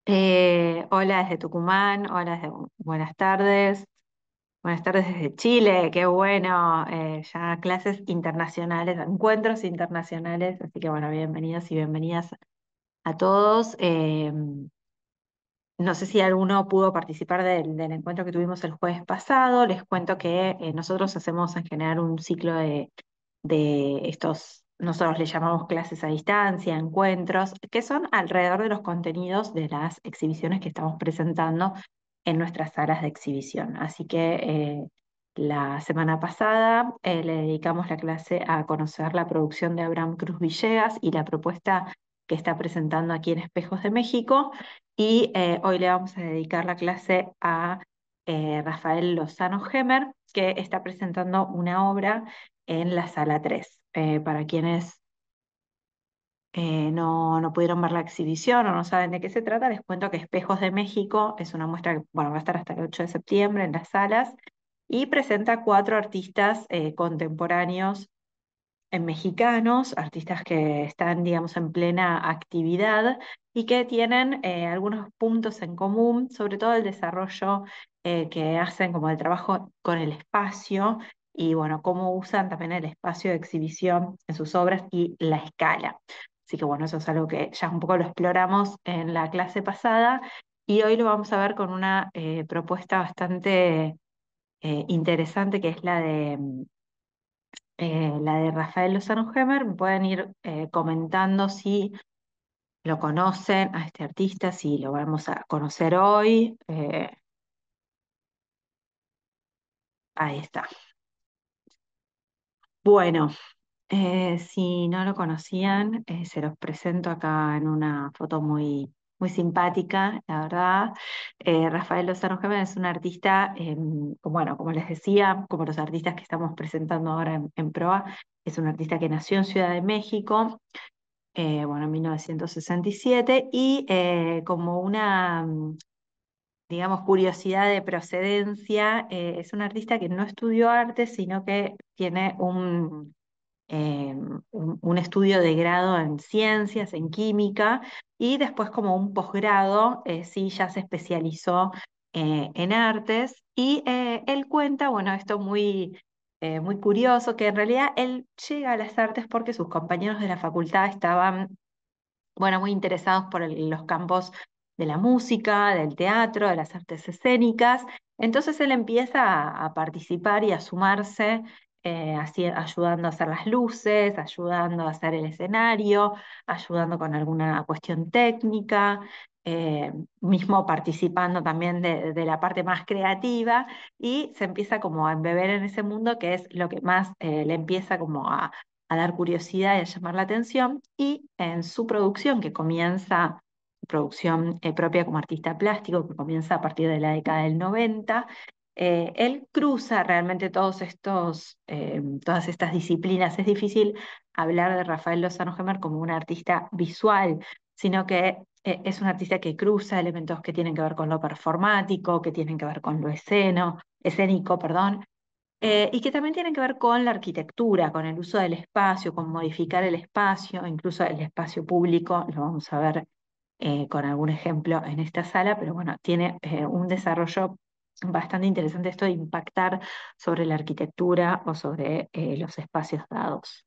Hola desde Tucumán, buenas tardes desde Chile, qué bueno, ya clases internacionales, encuentros internacionales, así que bueno, bienvenidos y bienvenidas a todos. No sé si alguno pudo participar del encuentro que tuvimos el jueves pasado. Les cuento que nosotros hacemos en general un ciclo de estos, nosotros le llamamos clases a distancia, encuentros, que son alrededor de los contenidos de las exhibiciones que estamos presentando en nuestras salas de exhibición. Así que la semana pasada le dedicamos la clase a conocer la producción de Abraham Cruz Villegas y la propuesta que está presentando aquí en Espejos de México. Y hoy le vamos a dedicar la clase a Rafael Lozano Gemer, que está presentando una obra en la sala 3. Para quienes no pudieron ver la exhibición o no saben de qué se trata, les cuento que Espejos de México es una muestra que bueno, va a estar hasta el 8 de septiembre en las salas y presenta cuatro artistas contemporáneos mexicanos, artistas que están, digamos, en plena actividad y que tienen algunos puntos en común, sobre todo el desarrollo que hacen como el trabajo con el espacio y, bueno, cómo usan también el espacio de exhibición en sus obras y la escala. Así que, bueno, eso es algo que ya un poco lo exploramos en la clase pasada y hoy lo vamos a ver con una propuesta bastante interesante que es la de Rafael Lozano Hemer. Me pueden ir comentando si lo conocen a este artista, si lo vamos a conocer hoy. Ahí está. Bueno, si no lo conocían, se los presento acá en una foto muy simpática, la verdad. Rafael Lozano Hemer es un artista, bueno, como les decía, como los artistas que estamos presentando ahora en PROA, es un artista que nació en Ciudad de México, bueno, en 1967, y como una, digamos, curiosidad de procedencia, es un artista que no estudió arte, sino que tiene un estudio de grado en ciencias, en química, y después como un posgrado, sí, ya se especializó en artes, y él cuenta, bueno, esto muy curioso, que en realidad él llega a las artes porque sus compañeros de la facultad estaban bueno, muy interesados por los campos de la música, del teatro, de las artes escénicas. Entonces él empieza a participar y a sumarse, ayudando a hacer las luces, ayudando a hacer el escenario, ayudando con alguna cuestión técnica, mismo participando también de la parte más creativa y se empieza como a embeber en ese mundo que es lo que más le empieza como a dar curiosidad y a llamar la atención, y en su producción, que comienza, producción propia como artista plástico, que comienza a partir de la década del 90, él cruza realmente todas estas disciplinas. Es difícil hablar de Rafael Lozano Gemer como un artista visual, sino que es un artista que cruza elementos que tienen que ver con lo performático, que tienen que ver con lo escénico, perdón, y que también tienen que ver con la arquitectura, con el uso del espacio, con modificar el espacio, incluso el espacio público, lo vamos a ver con algún ejemplo en esta sala, pero bueno, tiene un desarrollo bastante interesante esto de impactar sobre la arquitectura o sobre los espacios dados.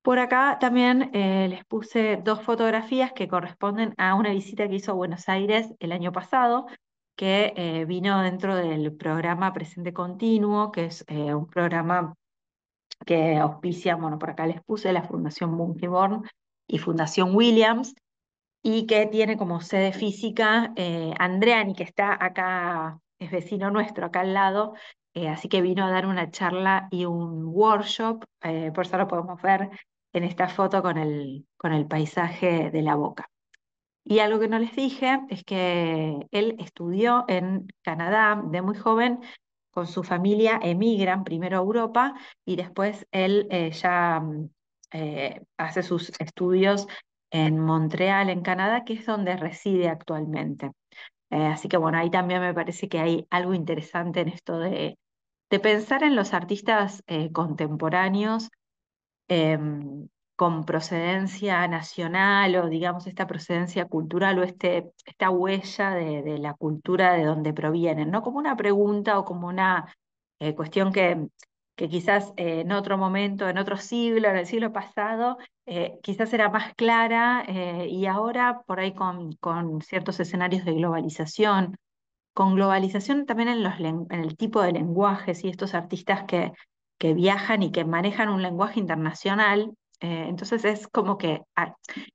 Por acá también les puse dos fotografías que corresponden a una visita que hizo a Buenos Aires el año pasado, que vino dentro del programa Presente Continuo, que es un programa que auspicia, bueno, por acá les puse la Fundación Bungeborn y Fundación Williams, y que tiene como sede física Andreani, que está acá, es vecino nuestro, acá al lado, así que vino a dar una charla y un workshop, por eso lo podemos ver en esta foto con el paisaje de la Boca. Y algo que no les dije es que él estudió en Canadá de muy joven, con su familia emigran primero a Europa y después él ya hace sus estudios en Montreal, en Canadá, que es donde reside actualmente. Así que bueno, ahí también me parece que hay algo interesante en esto de pensar en los artistas contemporáneos, con procedencia nacional o digamos esta procedencia cultural o esta huella de la cultura de donde provienen, no como una pregunta o como una cuestión que quizás en otro momento, en otro siglo, en el siglo pasado, quizás era más clara y ahora por ahí con ciertos escenarios de globalización, con globalización también en en el tipo de lenguajes y estos artistas que viajan y que manejan un lenguaje internacional. Entonces es como que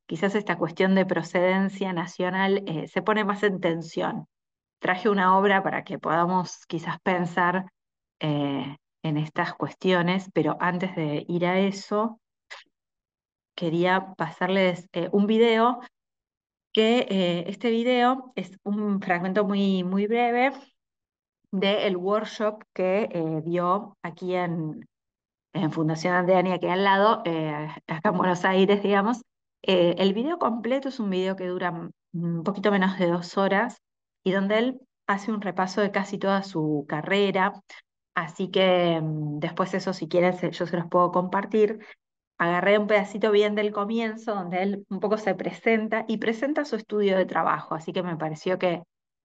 quizás esta cuestión de procedencia nacional se pone más en tensión. Traje una obra para que podamos quizás pensar en estas cuestiones, pero antes de ir a eso, quería pasarles un video que este video es un fragmento muy breve del workshop que dio aquí en Fundación Andeani, aquí al lado, acá en Buenos Aires, digamos. El video completo es un video que dura un poquito menos de 2 horas y donde él hace un repaso de casi toda su carrera. Así que después eso, si quieren, yo se los puedo compartir. Agarré un pedacito bien del comienzo, donde él un poco se presenta y presenta su estudio de trabajo, así que me pareció que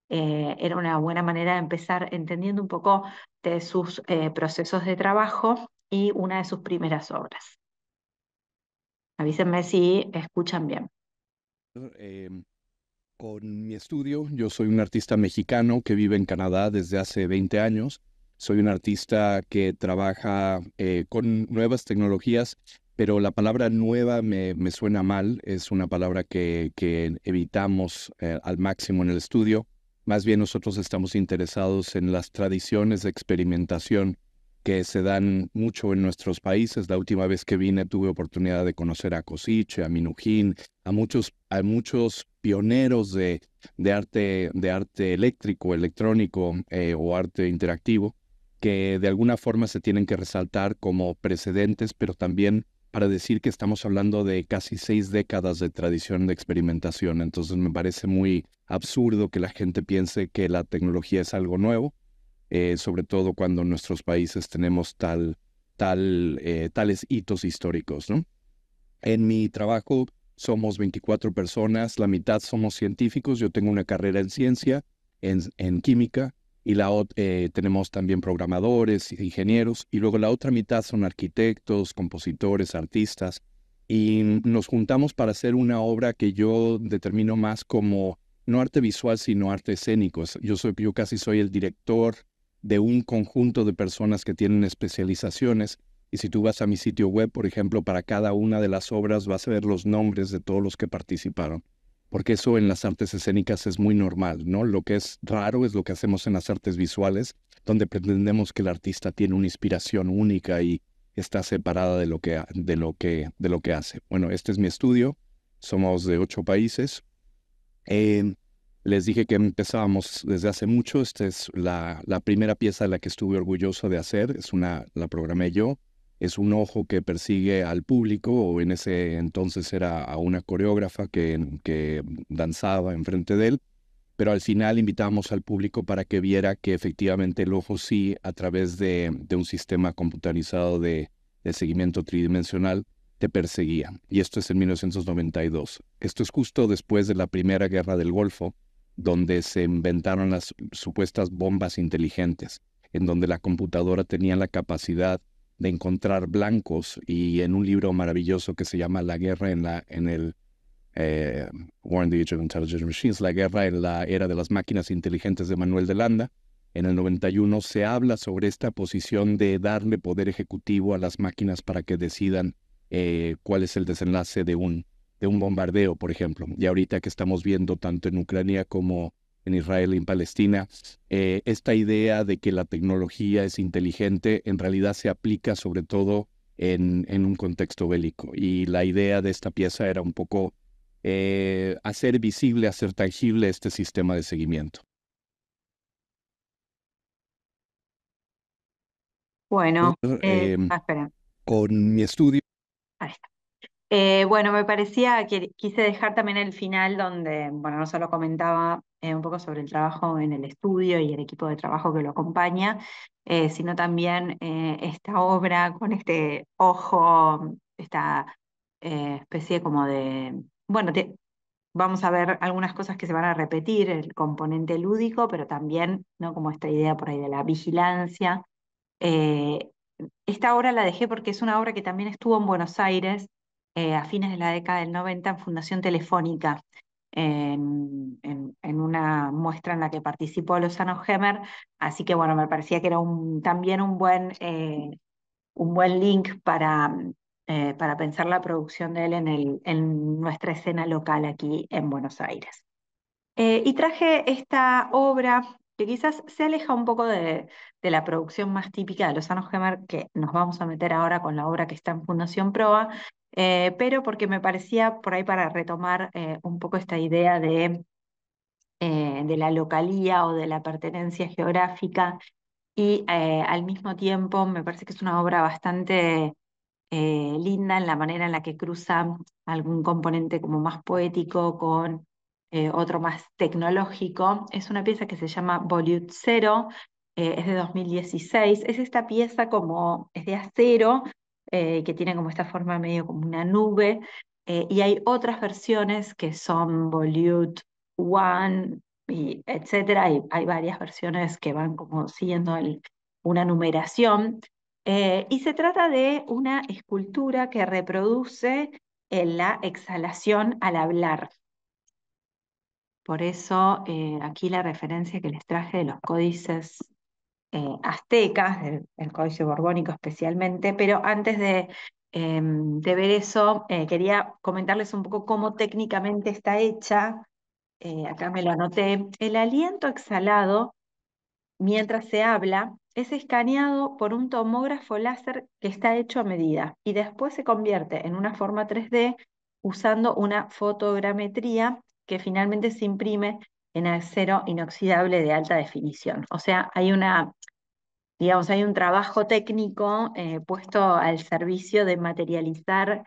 era una buena manera de empezar entendiendo un poco de sus procesos de trabajo y una de sus primeras obras. Avísenme si escuchan bien. Eh, con mi estudio, yo soy un artista mexicano que vive en Canadá desde hace 20 años. Soy un artista que trabaja con nuevas tecnologías, pero la palabra nueva me suena mal. Es una palabra que evitamos al máximo en el estudio. Más bien nosotros estamos interesados en las tradiciones de experimentación que se dan mucho en nuestros países. La última vez que vine tuve oportunidad de conocer a Cosiche, a Minujín, a muchos pioneros de arte eléctrico, electrónico o arte interactivo, que de alguna forma se tienen que resaltar como precedentes, pero también para decir que estamos hablando de casi 6 décadas de tradición de experimentación. Entonces me parece muy absurdo que la gente piense que la tecnología es algo nuevo, sobre todo cuando en nuestros países tenemos tales hitos históricos, ¿no? En mi trabajo somos 24 personas, la mitad somos científicos, yo tengo una carrera en ciencia, en química, y tenemos también programadores, ingenieros, y luego la otra mitad son arquitectos, compositores, artistas, y nos juntamos para hacer una obra que yo determino más como no arte visual, sino arte escénico. Yo casi soy el director de un conjunto de personas que tienen especializaciones y si tú vas a mi sitio web, por ejemplo, para cada una de las obras vas a ver los nombres de todos los que participaron, porque eso en las artes escénicas es muy normal, ¿no? Lo que es raro es lo que hacemos en las artes visuales, donde pretendemos que el artista tiene una inspiración única y está separada de lo que hace. Bueno, este es mi estudio, somos de 8 países. Eh, Les dije que empezábamos desde hace mucho. Esta es la primera pieza de la que estuve orgulloso de hacer. La programé yo. Es un ojo que persigue al público, o en ese entonces era a una coreógrafa que danzaba enfrente de él. Pero al final invitamos al público para que viera que efectivamente el ojo sí, a través de un sistema computarizado de seguimiento tridimensional, te perseguía. Y esto es en 1992. Esto es justo después de la Primera Guerra del Golfo, donde se inventaron las supuestas bombas inteligentes, en donde la computadora tenía la capacidad de encontrar blancos, y en un libro maravilloso que se llama La guerra en el eh, War in the Age of Intelligent Machines, la guerra en la era de las máquinas inteligentes de Manuel de Landa, en el 91 se habla sobre esta posición de darle poder ejecutivo a las máquinas para que decidan cuál es el desenlace de un bombardeo, por ejemplo. Y ahorita que estamos viendo tanto en Ucrania como en Israel y en Palestina, esta idea de que la tecnología es inteligente en realidad se aplica sobre todo en un contexto bélico. Y la idea de esta pieza era un poco hacer visible, hacer tangible este sistema de seguimiento. Bueno, Entonces, espera, con mi estudio, ahí está. Bueno, me parecía que quise dejar también el final donde, bueno, no solo comentaba un poco sobre el trabajo en el estudio y el equipo de trabajo que lo acompaña, sino también esta obra con este ojo, esta especie como de, bueno, vamos a ver algunas cosas que se van a repetir, el componente lúdico, pero también, ¿no? Como esta idea por ahí de la vigilancia. Eh, Esta obra la dejé porque es una obra que también estuvo en Buenos Aires a fines de la década del 90 en Fundación Telefónica, en una muestra en la que participó Lozano Gemmer, así que bueno, me parecía que era también un buen link para pensar la producción de él en nuestra escena local aquí en Buenos Aires. Y traje esta obra que quizás se aleja un poco de la producción más típica de Lozano Gemmer, que nos vamos a meter ahora con la obra que está en Fundación Proa, pero porque me parecía por ahí para retomar un poco esta idea de la localía o de la pertenencia geográfica y al mismo tiempo me parece que es una obra bastante linda en la manera en la que cruza algún componente como más poético con otro más tecnológico. Es una pieza que se llama Volute Cero, es de 2016. Es esta pieza como, es de acero, que tiene como esta forma medio como una nube, y hay otras versiones que son Volute One, y etcétera. Hay varias versiones que van como siguiendo una numeración. Y se trata de una escultura que reproduce la exhalación al hablar. Por eso aquí la referencia que les traje de los códices aztecas, del códice borbónico especialmente, pero antes de ver eso, quería comentarles un poco cómo técnicamente está hecha. Acá me lo anoté. El aliento exhalado mientras se habla, es escaneado por un tomógrafo láser que está hecho a medida y después se convierte en una forma 3D usando una fotogrametría que finalmente se imprime en acero inoxidable de alta definición. O sea, digamos, hay un trabajo técnico puesto al servicio de materializar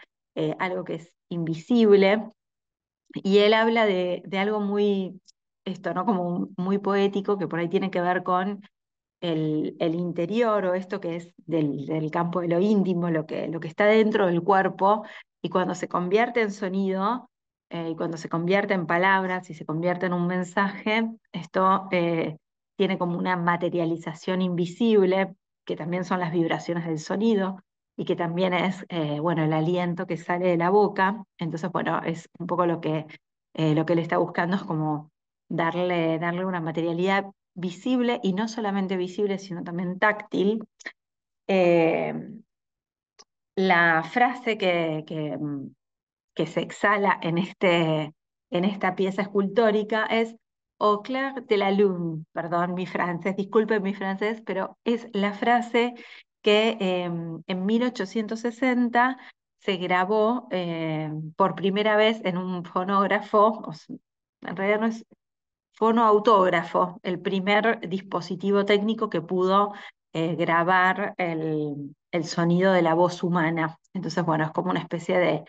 algo que es invisible, y él habla de algo muy, esto, ¿no? Como muy poético, que por ahí tiene que ver con el interior o esto que es del campo de lo íntimo, lo que está dentro del cuerpo, y cuando se convierte en sonido, y cuando se convierte en palabras y se convierte en un mensaje, esto tiene como una materialización invisible, que también son las vibraciones del sonido, y que también es, bueno, el aliento que sale de la boca. Entonces, bueno, es un poco lo que él está buscando, es como darle una materialidad visible, y no solamente visible, sino también táctil. Eh, la frase que se exhala en esta pieza escultórica es Au clair de la lune, perdón mi francés, disculpen mi francés, pero es la frase que en 1860 se grabó por primera vez en un fonógrafo. En realidad no es fonoautógrafo, el primer dispositivo técnico que pudo grabar el sonido de la voz humana. Entonces, bueno, es como una especie de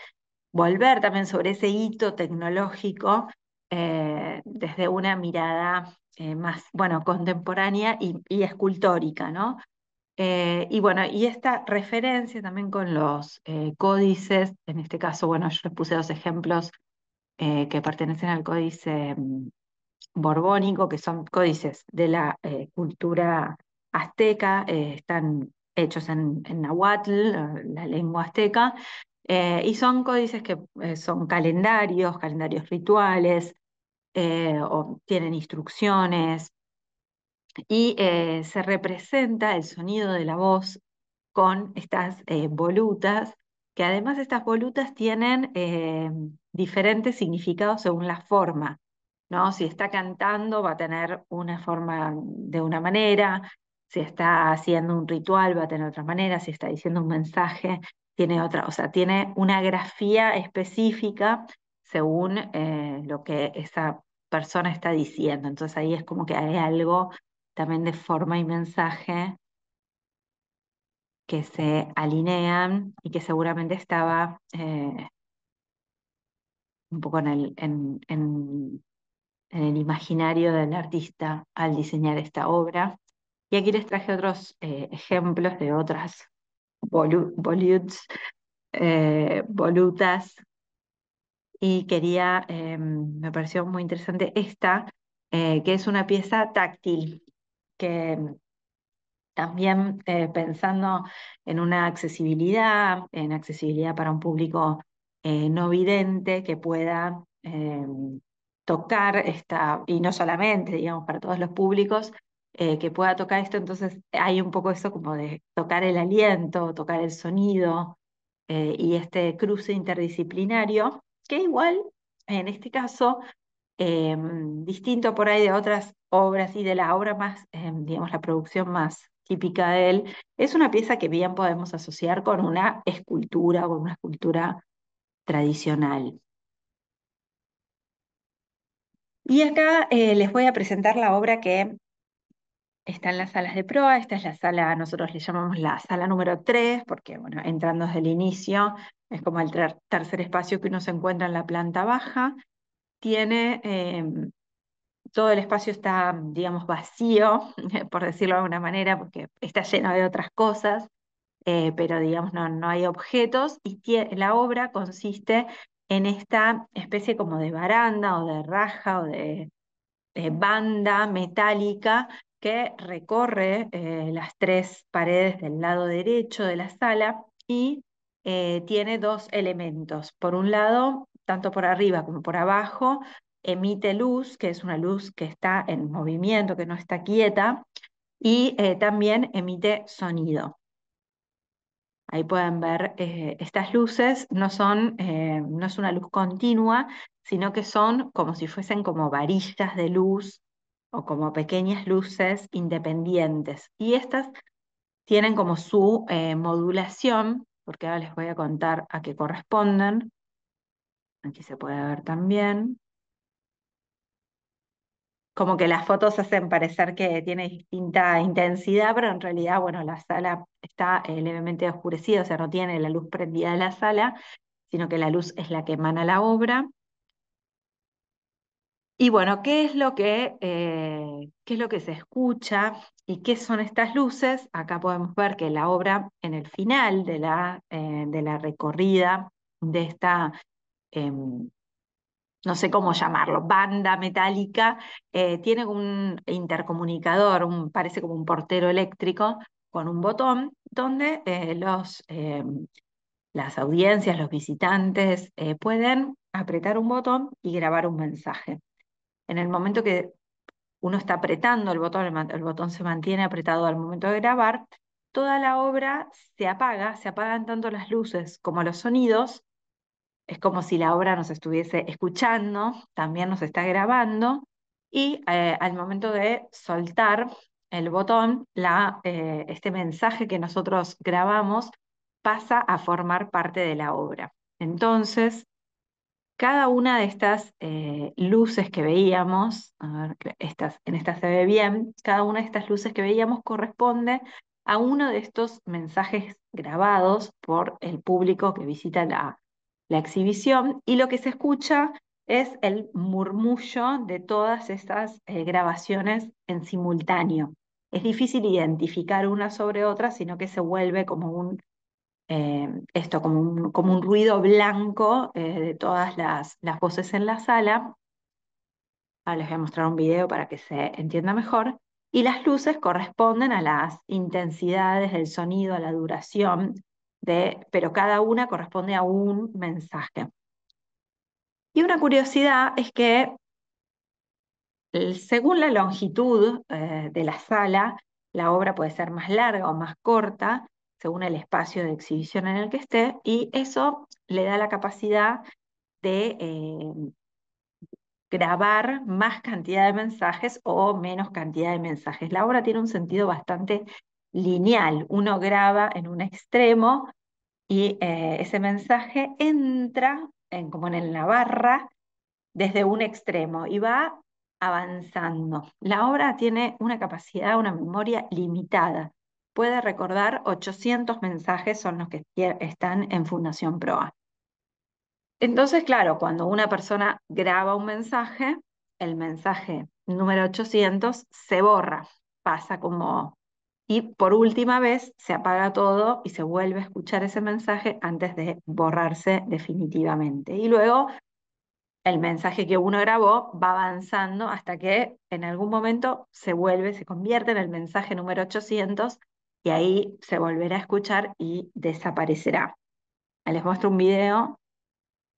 volver también sobre ese hito tecnológico desde una mirada más, bueno, contemporánea y escultórica, ¿no? Y bueno, y esta referencia también con los códices, en este caso, bueno, yo les puse dos ejemplos que pertenecen al códice borbónico, que son códices de la cultura azteca, están hechos en náhuatl, la lengua azteca, y son códices que son calendarios rituales, o tienen instrucciones, y se representa el sonido de la voz con estas volutas, que además estas volutas tienen diferentes significados según la forma, ¿no? Si está cantando va a tener una forma de una manera, si está haciendo un ritual va a tener otra manera, si está diciendo un mensaje tiene otra, o sea, tiene una grafía específica según lo que esa persona está diciendo. Entonces ahí es como que hay algo también de forma y mensaje que se alinean y que seguramente estaba un poco en el imaginario del artista al diseñar esta obra. Y aquí les traje otros ejemplos de otras volutes volutas y me pareció muy interesante esta, que es una pieza táctil, que también pensando en accesibilidad para un público no vidente que pueda tocar esta, y no solamente, digamos, para todos los públicos, que pueda tocar esto, entonces hay un poco eso como de tocar el aliento, tocar el sonido, y este cruce interdisciplinario, que igual, en este caso, distinto por ahí de otras obras y de la obra más, digamos, la producción más típica de él, es una pieza que bien podemos asociar con una escultura o con una escultura tradicional. Y acá les voy a presentar la obra que está en las salas de proa. Esta es la sala, nosotros le llamamos la sala número 3 porque, bueno, entrando desde el inicio, es como el tercer espacio que uno se encuentra en la planta baja. Tiene todo el espacio está, digamos, vacío, por decirlo de alguna manera, porque está lleno de otras cosas, pero digamos, no hay objetos, y la obra consiste en esta especie como de baranda o de raja o de banda metálica que recorre las tres paredes del lado derecho de la sala y tiene dos elementos. Por un lado, tanto por arriba como por abajo, emite luz, que es una luz que está en movimiento, que no está quieta, y también emite sonido. Ahí pueden ver, estas luces no es una luz continua, sino que son como si fuesen como varillas de luz o como pequeñas luces independientes. Y estas tienen como su modulación, porque ahora les voy a contar a qué corresponden. Aquí se puede ver también. Como que las fotos hacen parecer que tiene distinta intensidad, pero en realidad, bueno, la sala está levemente oscurecida, o sea, no tiene la luz prendida de la sala, sino que la luz es la que emana la obra. Y bueno, qué es lo que se escucha y qué son estas luces? Acá podemos ver que la obra, en el final de la recorrida de esta, em, no sé cómo llamarlo, banda metálica, tiene un intercomunicador, parece como un portero eléctrico con un botón donde las audiencias, los visitantes, pueden apretar un botón y grabar un mensaje. En el momento que uno está apretando el botón, el botón se mantiene apretado al momento de grabar, toda la obra se apagan tanto las luces como los sonidos. Es como si la obra nos estuviese escuchando, también nos está grabando, y al momento de soltar el botón, este mensaje que nosotros grabamos pasa a formar parte de la obra. Entonces, cada una de estas luces que veíamos, a ver, en esta se ve bien, cada una de estas luces que veíamos corresponde a uno de estos mensajes grabados por el público que visita la exhibición, y lo que se escucha es el murmullo de todas estas grabaciones en simultáneo. Es difícil identificar una sobre otra, sino que se vuelve como esto, como un ruido blanco de todas las voces en la sala. Ahora les voy a mostrar un video para que se entienda mejor. Y las luces corresponden a las intensidades del sonido, a la duración, pero cada una corresponde a un mensaje. Y una curiosidad es que según la longitud de la sala, la obra puede ser más larga o más corta, según el espacio de exhibición en el que esté, y eso le da la capacidad de grabar más cantidad de mensajes o menos cantidad de mensajes. La obra tiene un sentido bastante lineal. Uno graba en un extremo y ese mensaje entra como en la barra desde un extremo y va avanzando. La obra tiene una capacidad, una memoria limitada. Puede recordar 800 mensajes, son los que están en Fundación Proa. Entonces, claro, cuando una persona graba un mensaje, el mensaje número 800 se borra, pasa como y por última vez se apaga todo y se vuelve a escuchar ese mensaje antes de borrarse definitivamente. Y luego el mensaje que uno grabó va avanzando hasta que en algún momento se vuelve, se convierte en el mensaje número 800 y ahí se volverá a escuchar y desaparecerá. Les muestro un video,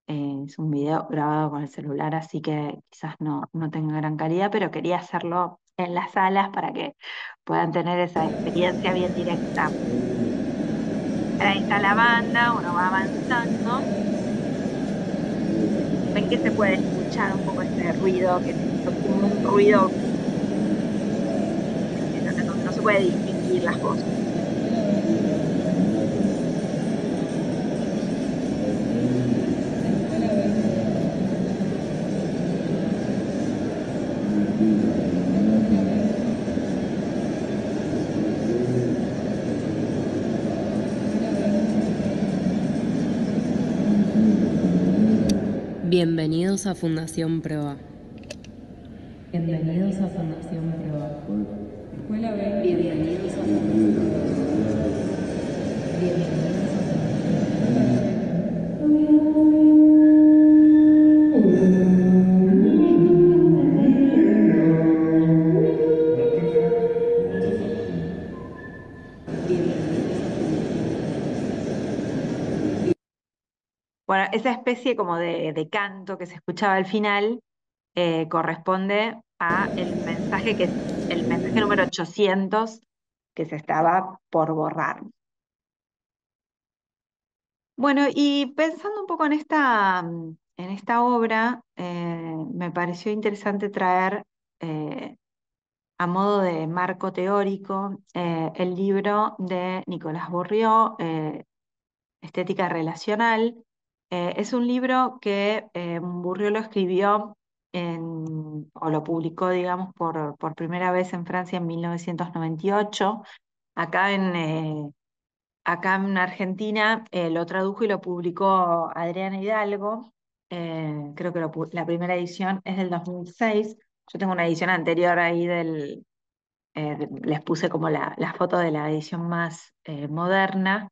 es un video grabado con el celular, así que quizás no tenga gran calidad, pero quería hacerlo en las salas para que puedan tener esa experiencia bien directa. Ahí está la banda, uno va avanzando. Ven que se puede escuchar un poco ese ruido, que es como un ruido donde no se puede distinguir las voces. Bienvenidos a Fundación Proa. Bienvenidos a Fundación Proa. Escuela B. Bienvenidos a Fundación Proa. Bienvenidos a Bueno, esa especie como de canto que se escuchaba al final corresponde a el mensaje número 800 que se estaba por borrar. Bueno, y pensando un poco en esta obra, me pareció interesante traer a modo de marco teórico el libro de Nicolás Bourriaud, Estética Relacional. Es un libro que Bourriaud lo escribió o lo publicó, digamos, por primera vez en Francia en 1998. Acá acá en Argentina lo tradujo y lo publicó Adriana Hidalgo. Creo que la primera edición es del 2006. Yo tengo una edición anterior ahí les puse como la foto de la edición más moderna.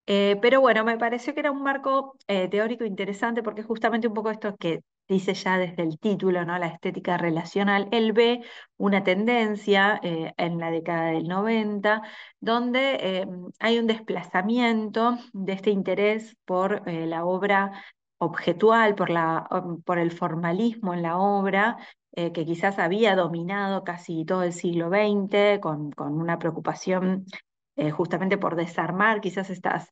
Pero bueno, me pareció que era un marco teórico interesante porque justamente un poco esto que dice ya desde el título, ¿no? La estética relacional. Él ve una tendencia en la década del 90 donde hay un desplazamiento de este interés por la obra objetual, por el formalismo en la obra, que quizás había dominado casi todo el siglo XX con una preocupación justamente por desarmar quizás estas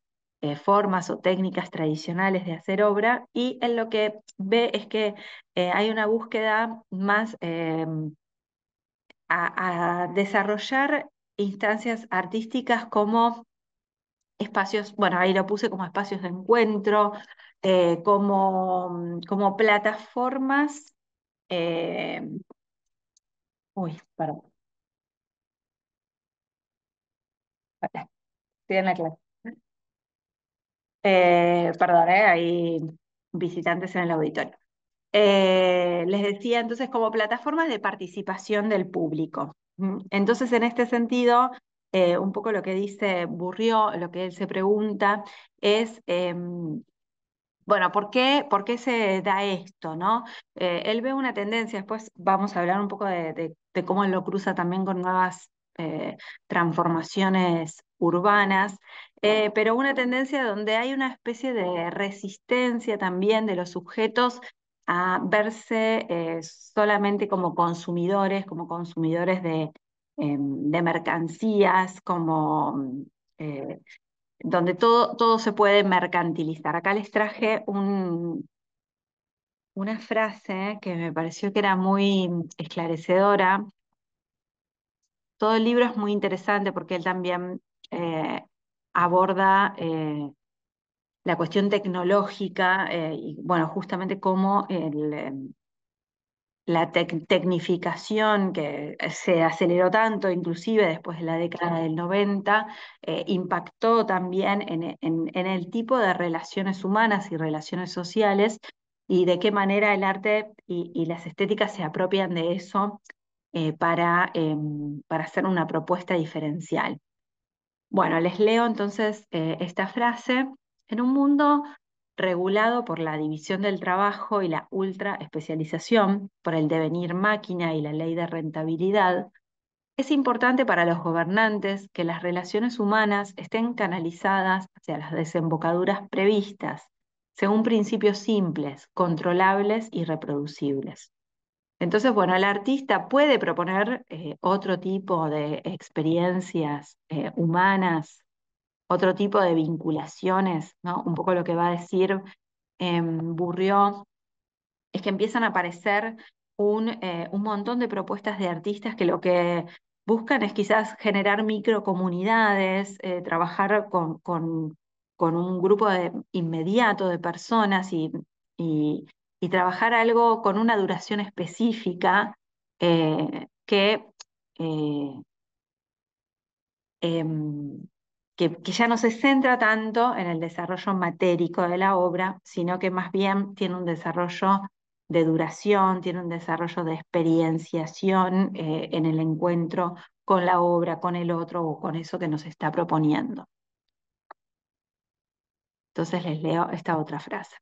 formas o técnicas tradicionales de hacer obra, y en lo que ve es que hay una búsqueda más a desarrollar instancias artísticas como espacios, bueno, ahí lo puse como espacios de encuentro, como plataformas. eh, Uy, perdón, estoy en la clase. Perdón, hay visitantes en el auditorio. Les decía entonces como plataformas de participación del público. Entonces, en este sentido, un poco lo que dice Bourriaud, lo que él se pregunta es, bueno, por qué se da esto, ¿no? Él ve una tendencia, después vamos a hablar un poco de cómo él lo cruza también con nuevas transformaciones urbanas, pero una tendencia donde hay una especie de resistencia también de los sujetos a verse solamente como consumidores de mercancías, eh, donde todo se puede mercantilizar. Acá les traje una frase que me pareció que era muy esclarecedora. Todo el libro es muy interesante porque él también aborda la cuestión tecnológica y, bueno, justamente cómo la tecnificación que se aceleró tanto, inclusive después de la década del 90, impactó también en el tipo de relaciones humanas y relaciones sociales y de qué manera el arte y las estéticas se apropian de eso para hacer una propuesta diferencial. Bueno, les leo entonces esta frase. En un mundo regulado por la división del trabajo y la ultra especialización, por el devenir máquina y la ley de rentabilidad, es importante para los gobernantes que las relaciones humanas estén canalizadas hacia las desembocaduras previstas, según principios simples, controlables y reproducibles. Entonces, bueno, el artista puede proponer otro tipo de experiencias humanas, otro tipo de vinculaciones, ¿no? Un poco lo que va a decir Bourriaud es que empiezan a aparecer un montón de propuestas de artistas que lo que buscan es quizás generar microcomunidades, trabajar con un grupo inmediato de personas y- y trabajar algo con una duración específica que eh, em, que ya no se centra tanto en el desarrollo matérico de la obra, sino que más bien tiene un desarrollo de duración, tiene un desarrollo de experienciación en el encuentro con la obra, con el otro o con eso que nos está proponiendo. Entonces les leo esta otra frase.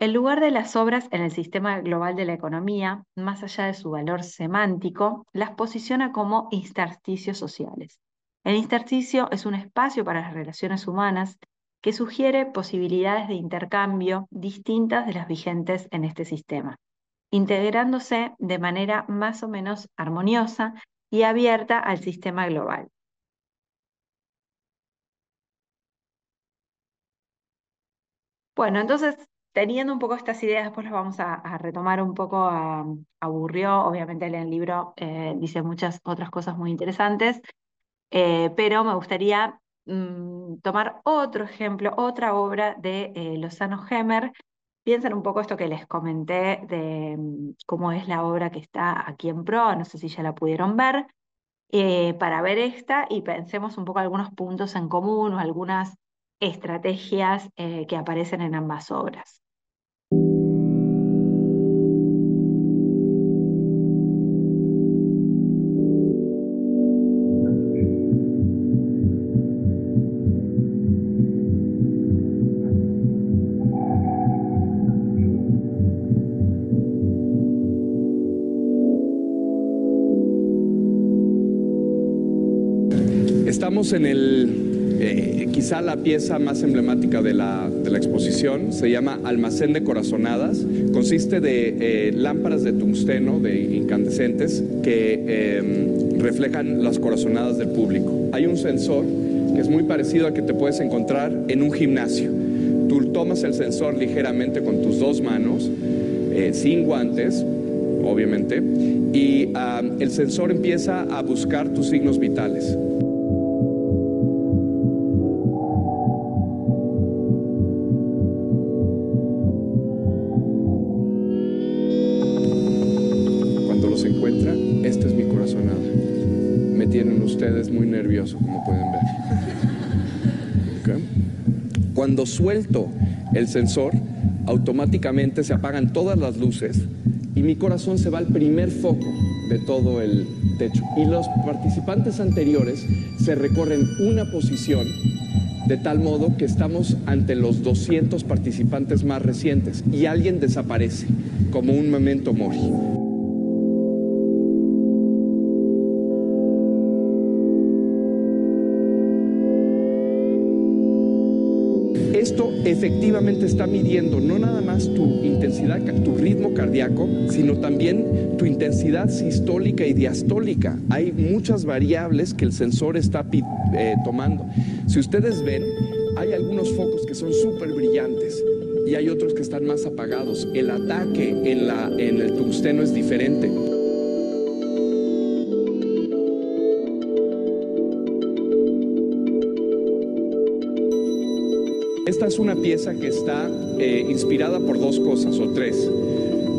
El lugar de las obras en el sistema global de la economía, más allá de su valor semántico, las posiciona como intersticios sociales. El intersticio es un espacio para las relaciones humanas que sugiere posibilidades de intercambio distintas de las vigentes en este sistema, integrándose de manera más o menos armoniosa y abierta al sistema global. Bueno, entonces, teniendo un poco estas ideas, después las vamos a retomar un poco a Bourriaud. Obviamente, él en el libro dice muchas otras cosas muy interesantes, pero me gustaría tomar otro ejemplo, otra obra de Lozano Hemmer. Piensen un poco esto que les comenté de cómo es la obra que está aquí en Pro, no sé si ya la pudieron ver, para ver esta y pensemos un poco algunos puntos en común o algunas estrategias que aparecen en ambas obras. Estamos en quizá la pieza más emblemática de la exposición. Se llama Almacén de Corazonadas. Consiste de lámparas de tungsteno, de incandescentes, que reflejan las corazonadas del público. Hay un sensor que es muy parecido al que te puedes encontrar en un gimnasio. Tú tomas el sensor ligeramente con tus dos manos, sin guantes, obviamente, y el sensor empieza a buscar tus signos vitales. Cuando los encuentra, esta es mi corazonada. Me tienen ustedes muy nervioso, como pueden ver. ¿Okay? Cuando suelto el sensor, automáticamente se apagan todas las luces y mi corazón se va al primer foco de todo el techo. Y los participantes anteriores se recorren una posición de tal modo que estamos ante los 200 participantes más recientes y alguien desaparece, como un memento mori. Esto efectivamente está midiendo no nada más tu intensidad, tu ritmo cardíaco, sino también tu intensidad sistólica y diastólica. Hay muchas variables que el sensor está tomando. Si ustedes ven, hay algunos focos que son súper brillantes y hay otros que están más apagados. El ataque en el tungsteno es diferente. Esta es una pieza que está inspirada por dos cosas, o tres.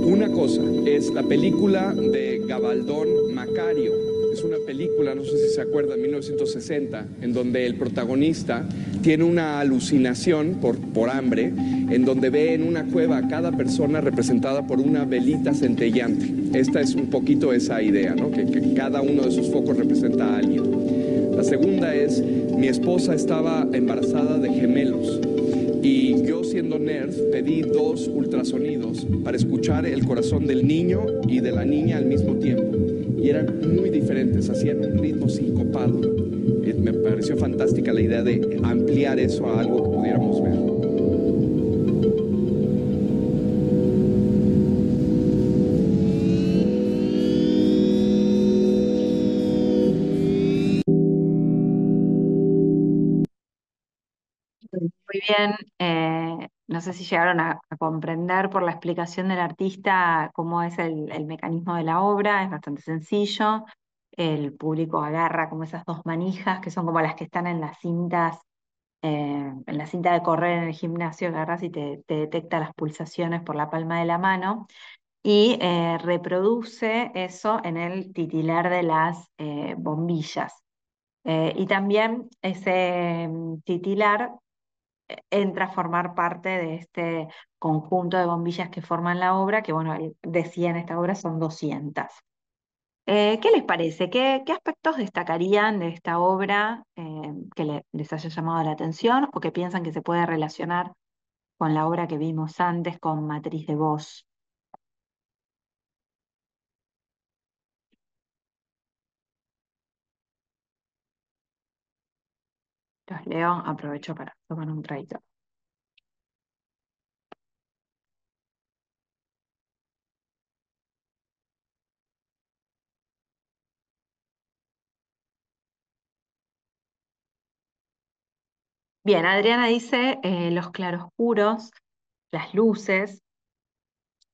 Una cosa es la película de Gabaldón Macario. Es una película, no sé si se acuerdan, 1960, en donde el protagonista tiene una alucinación por hambre, en donde ve en una cueva a cada persona representada por una velita centellante. Esta es un poquito esa idea, ¿no? Que cada uno de esos focos representa a alguien. La segunda es Mi esposa estaba embarazada de gemelos y yo, siendo nerd, pedí 2 ultrasonidos para escuchar el corazón del niño y de la niña al mismo tiempo. Y eran muy diferentes, hacían un ritmo sincopado. Me pareció fantástica la idea de ampliar eso a algo que pudiéramos ver. Muy bien, no sé si llegaron a comprender por la explicación del artista cómo es el mecanismo de la obra, es bastante sencillo. El público agarra como esas dos manijas que son como las que están en las cintas, en la cinta de correr en el gimnasio, agarras y te detecta las pulsaciones por la palma de la mano y reproduce eso en el titilar de las bombillas. Y también ese titilar entra a formar parte de este conjunto de bombillas que forman la obra, que bueno, él decía en esta obra son 200. ¿Qué les parece? ¿Qué aspectos destacarían de esta obra que les haya llamado la atención o que piensan que se puede relacionar con la obra que vimos antes, con Matriz de Voz? Los leo, aprovecho para tomar un traguito. Bien, Adriana dice los claroscuros, las luces.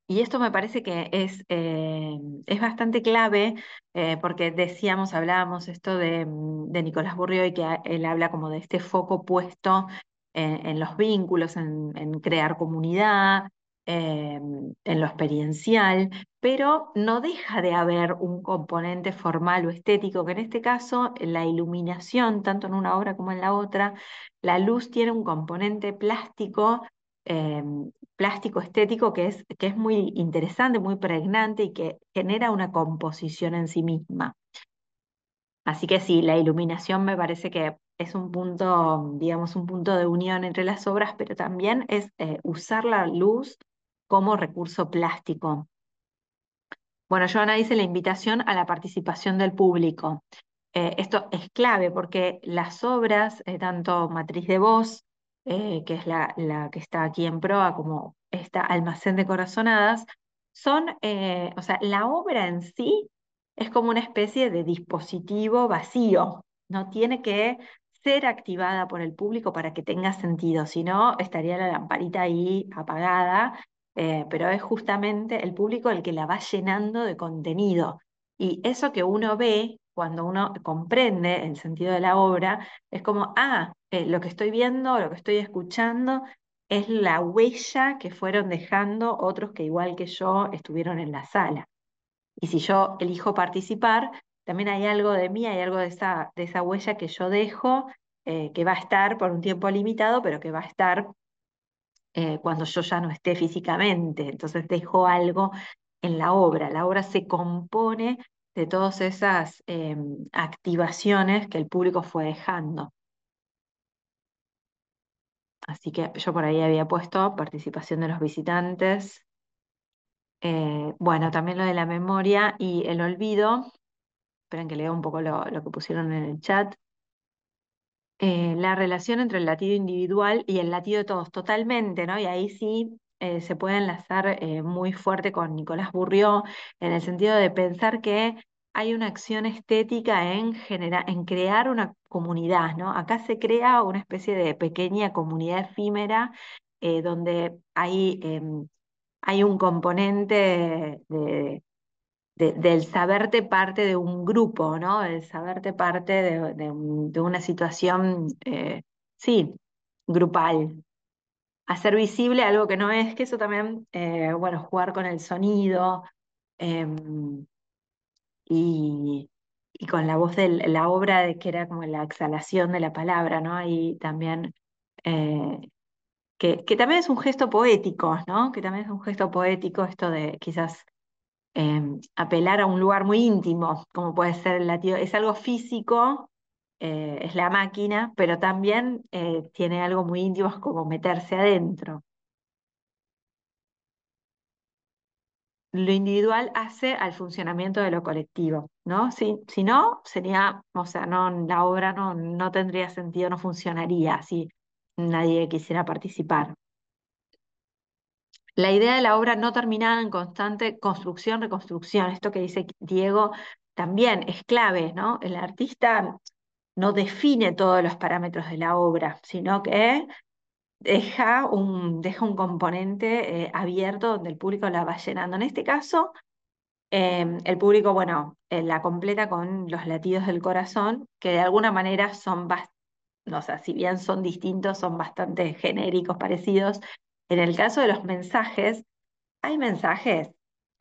Y esto me parece que es bastante clave, porque decíamos, hablábamos esto de Nicolás Burrio y que él habla como de este foco puesto en los vínculos, en crear comunidad, eh, en lo experiencial, pero no deja de haber un componente formal o estético, que en este caso la iluminación, tanto en una obra como en la otra, la luz tiene un componente plástico. Plástico estético que es muy interesante, muy pregnante y que genera una composición en sí misma. Así que sí, la iluminación me parece que es un punto, digamos, un punto de unión entre las obras, pero también es usar la luz como recurso plástico. Bueno, Joana dice la invitación a la participación del público. Esto es clave porque las obras, tanto Matriz de Voz, que es la que está aquí en proa, como esta Almacén de Corazonadas, son, o sea, la obra en sí es como una especie de dispositivo vacío, no tiene que ser activada por el público para que tenga sentido, si no estaría la lamparita ahí apagada, pero es justamente el público el que la va llenando de contenido. Y eso que uno ve cuando uno comprende el sentido de la obra, es como, lo que estoy viendo, lo que estoy escuchando, es la huella que fueron dejando otros que igual que yo estuvieron en la sala. Y si yo elijo participar, también hay algo de mí, hay algo de esa huella que yo dejo, que va a estar por un tiempo limitado, pero que va a estar cuando yo ya no esté físicamente. Entonces dejo algo en la obra. La obra se compone de todas esas activaciones que el público fue dejando. Así que yo por ahí había puesto participación de los visitantes. Bueno, también lo de la memoria y el olvido. Esperen que lea un poco lo que pusieron en el chat. La relación entre el latido individual y el latido de todos, totalmente, ¿no? Y ahí sí se puede enlazar muy fuerte con Nicolás Burrió, en el sentido de pensar que hay una acción estética en crear una comunidad, ¿no? Acá se crea una especie de pequeña comunidad efímera donde hay un componente del saberte parte de un grupo, ¿no? Del saberte parte de una situación, sí, grupal. Hacer visible algo que no es, que eso también, bueno, jugar con el sonido em, y, y con la voz de la obra, de que era como la exhalación de la palabra, ¿no? Ahí también, eh, que también es un gesto poético, ¿no? Que también es un gesto poético esto de quizás apelar a un lugar muy íntimo, como puede ser el latido. Es algo físico, es la máquina, pero también tiene algo muy íntimo, es como meterse adentro. Lo individual hace al funcionamiento de lo colectivo, ¿no? Si no, sería, o sea, no, la obra no tendría sentido, no funcionaría si nadie quisiera participar. La idea de la obra no terminada en constante construcción, reconstrucción, esto que dice Diego también es clave, ¿no? El artista no define todos los parámetros de la obra, sino que deja un componente abierto donde el público la va llenando. En este caso, el público, bueno, la completa con los latidos del corazón, que de alguna manera son o sea, si bien son distintos, son bastante genéricos, parecidos. En el caso de los mensajes, hay mensajes,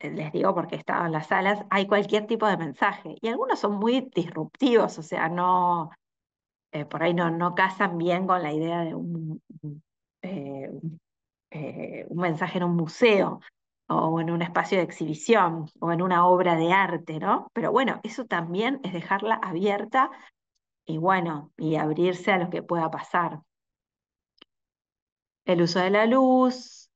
les digo porque he estado en las salas, hay cualquier tipo de mensaje, y algunos son muy disruptivos, o sea, no, por ahí no casan bien con la idea de eh, un mensaje en un museo o en un espacio de exhibición o en una obra de arte, ¿no? Pero bueno, eso también es dejarla abierta y bueno, y abrirse a lo que pueda pasar. El uso de la luz.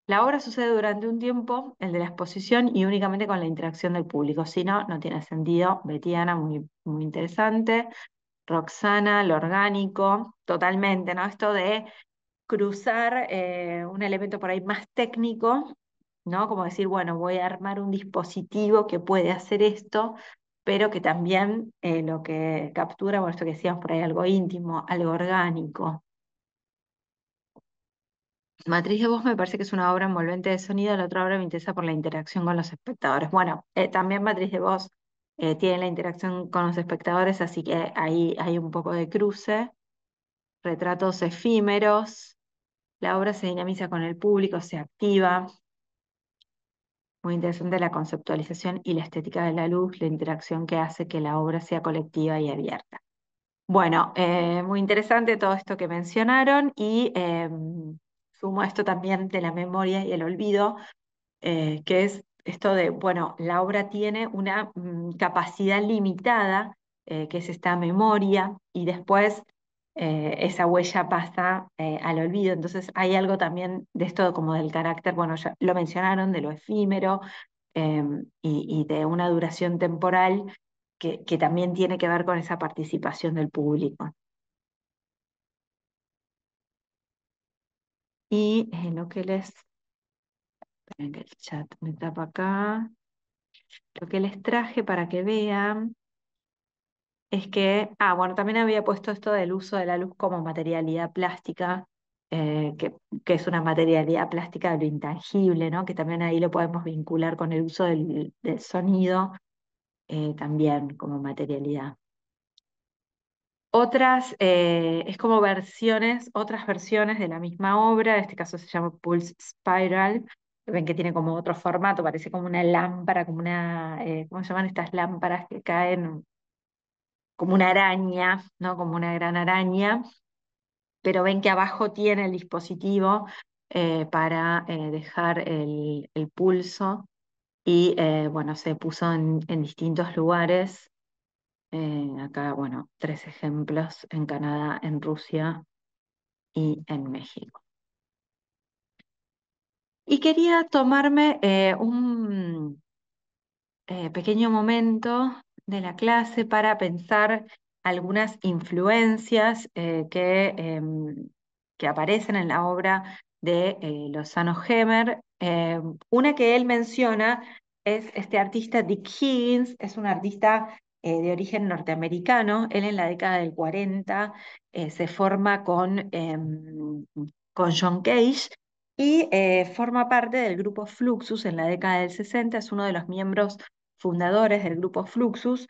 La obra sucede durante un tiempo, el de la exposición, y únicamente con la interacción del público. Si no, no tiene sentido. Betiana, muy interesante. Roxana, lo orgánico, totalmente, ¿no? Esto de cruzar un elemento por ahí más técnico, ¿no? Como decir, bueno, voy a armar un dispositivo que puede hacer esto, pero que también lo que captura, bueno, esto que decíamos por ahí, algo íntimo, algo orgánico. Matriz de Voz me parece que es una obra envolvente de sonido, la otra obra me interesa por la interacción con los espectadores. Bueno, también Matriz de Voz tiene la interacción con los espectadores, así que ahí hay un poco de cruce. Retratos efímeros, la obra se dinamiza con el público, se activa. Muy interesante la conceptualización y la estética de la luz, la interacción que hace que la obra sea colectiva y abierta. Bueno, muy interesante todo esto que mencionaron y sumo esto también de la memoria y el olvido, que es esto de, bueno, la obra tiene una capacidad limitada, que es esta memoria, y después esa huella pasa al olvido. Entonces hay algo también de esto como del carácter, bueno, ya lo mencionaron, de lo efímero y de una duración temporal que también tiene que ver con esa participación del público. Y lo que esperen que el chat me tapa acá, lo que les traje para que vean es que, bueno, también había puesto esto del uso de la luz como materialidad plástica, que es una materialidad plástica de lo intangible, ¿no? Que también ahí lo podemos vincular con el uso del sonido, también como materialidad. Otras, es como otras versiones de la misma obra, en este caso se llama Pulse Spiral, ven que tiene como otro formato, parece como una lámpara, como una, ¿cómo se llaman estas lámparas que caen? Como una araña, ¿no? Como una gran araña, pero ven que abajo tiene el dispositivo para dejar el pulso y bueno, se puso en distintos lugares. Acá, bueno, 3 ejemplos en Canadá, en Rusia y en México. Y quería tomarme un pequeño momento de la clase para pensar algunas influencias que aparecen en la obra de Lozano Hemmer. Una que él menciona es este artista Dick Higgins, es un artista de origen norteamericano. Él en la década del 40 se forma con John Cage y forma parte del grupo Fluxus en la década del 60, es uno de los miembros fundadores del grupo Fluxus.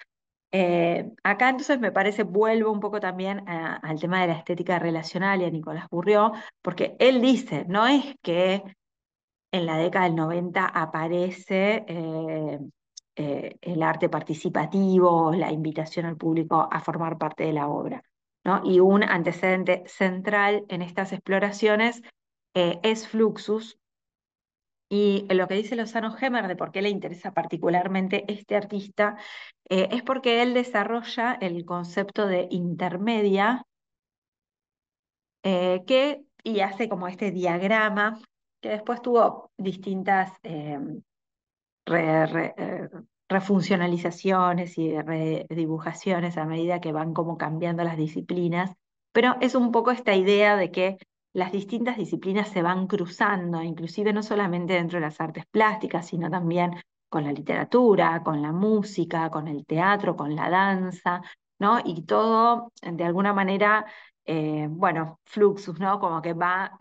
Acá entonces me parece, vuelvo un poco también al tema de la estética relacional y a Nicolás Burrió, porque él dice, no es que en la década del 90 aparece el arte participativo, la invitación al público a formar parte de la obra, ¿no? Y un antecedente central en estas exploraciones es Fluxus, Y lo que dice Lozano Hemmer de por qué le interesa particularmente este artista es porque él desarrolla el concepto de intermedia y hace como este diagrama que después tuvo distintas re- refuncionalizaciones y redibujaciones a medida que van como cambiando las disciplinas, pero es un poco esta idea de que las distintas disciplinas se van cruzando, inclusive no solamente dentro de las artes plásticas, sino también con la literatura, con la música, con el teatro, con la danza, ¿no? Y todo de alguna manera bueno, fluxus, ¿no? Como que va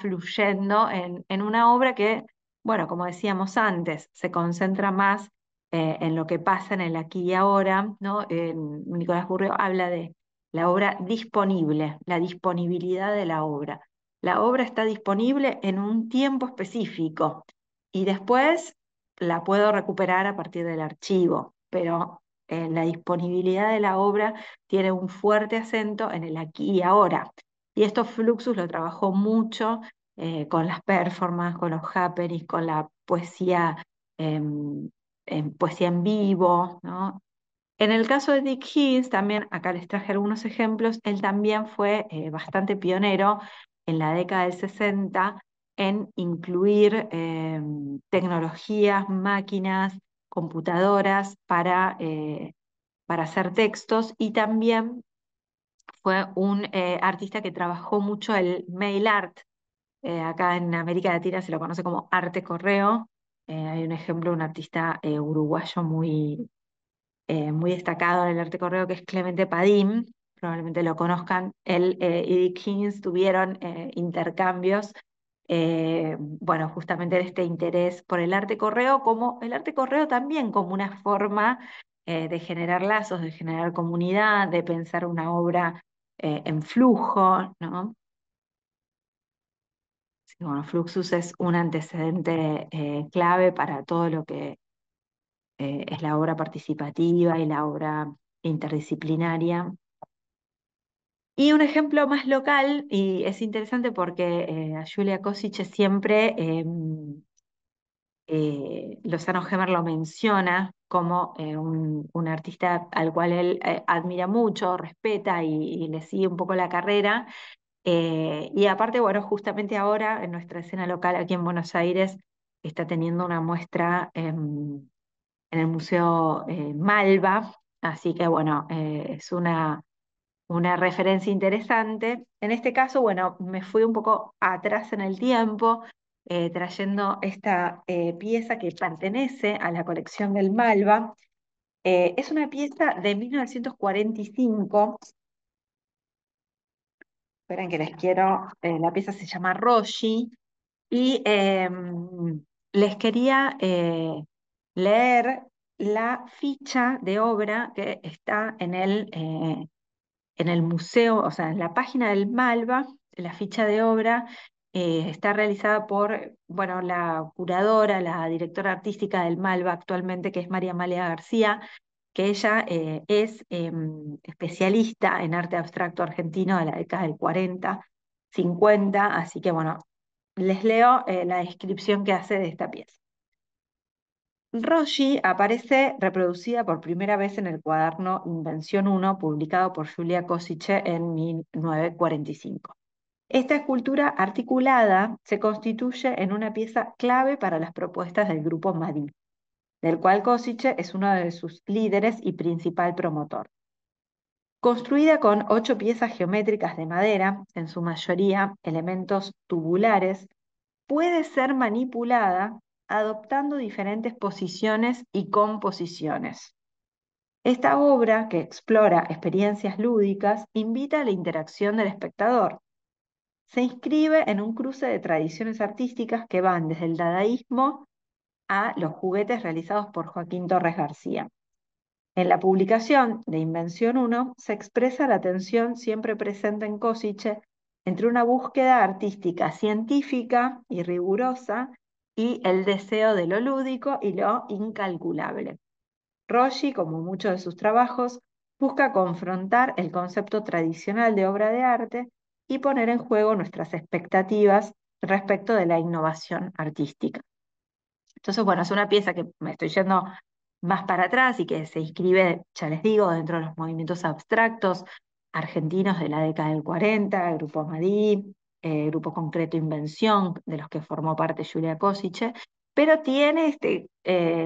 fluyendo en una obra que bueno, como decíamos antes, se concentra más en lo que pasa en el aquí y ahora, ¿no? Nicolás Burrio habla de la obra disponible, la disponibilidad de la obra. La obra está disponible en un tiempo específico y después la puedo recuperar a partir del archivo, pero la disponibilidad de la obra tiene un fuerte acento en el aquí y ahora. Y esto Fluxus lo trabajó mucho con las performances, con los happenings, con la poesía, poesía en vivo, ¿no? En el caso de Dick Higgins, también acá les traje algunos ejemplos, él también fue bastante pionero en la década del 60 en incluir tecnologías, máquinas, computadoras para hacer textos y también fue un artista que trabajó mucho el mail art, acá en América Latina se lo conoce como arte correo. Hay un ejemplo de un artista uruguayo muy destacado en el arte correo que es Clemente Padín, probablemente lo conozcan. Él y Dick Higgins tuvieron intercambios, bueno, justamente en este interés por el arte correo, como el arte correo también como una forma de generar lazos, de generar comunidad, de pensar una obra en flujo, ¿no? Sí, bueno, Fluxus es un antecedente clave para todo lo que es la obra participativa y la obra interdisciplinaria. Y un ejemplo más local, y es interesante porque a Julia Kosice siempre Lozano Hemmer lo menciona como un artista al cual él admira mucho, respeta y le sigue un poco la carrera. Y aparte, bueno, justamente ahora en nuestra escena local aquí en Buenos Aires está teniendo una muestra en el Museo Malva, así que bueno, es una referencia interesante. En este caso, bueno, me fui un poco atrás en el tiempo, trayendo esta pieza que pertenece a la colección del Malva. Es una pieza de 1945. Esperen que les quiero, la pieza se llama Roshi y les quería leer la ficha de obra que está en el museo, o sea, en la página del Malva, la ficha de obra está realizada por, bueno, la curadora, la directora artística del Malva actualmente, que es María Amalia García, que ella es especialista en arte abstracto argentino de la década del 40, 50, así que bueno, les leo la descripción que hace de esta pieza. Roshi aparece reproducida por primera vez en el cuaderno Invención 1, publicado por Julia Kosice en 1945. Esta escultura articulada se constituye en una pieza clave para las propuestas del grupo Madí, del cual Kosice es uno de sus líderes y principal promotor. Construida con 8 piezas geométricas de madera, en su mayoría elementos tubulares, puede ser manipulada adoptando diferentes posiciones y composiciones. Esta obra, que explora experiencias lúdicas, invita a la interacción del espectador. Se inscribe en un cruce de tradiciones artísticas que van desde el dadaísmo a los juguetes realizados por Joaquín Torres García. En la publicación de Invención 1 se expresa la tensión siempre presente en Košice entre una búsqueda artística científica y rigurosa y el deseo de lo lúdico y lo incalculable. Rossi, como muchos de sus trabajos, busca confrontar el concepto tradicional de obra de arte y poner en juego nuestras expectativas respecto de la innovación artística. Entonces, bueno, es una pieza que me estoy yendo más para atrás y que se inscribe, ya les digo, dentro de los movimientos abstractos argentinos de la década del 40, Grupo Madí, Grupo Concreto Invención, de los que formó parte Julia Kosice, pero tiene este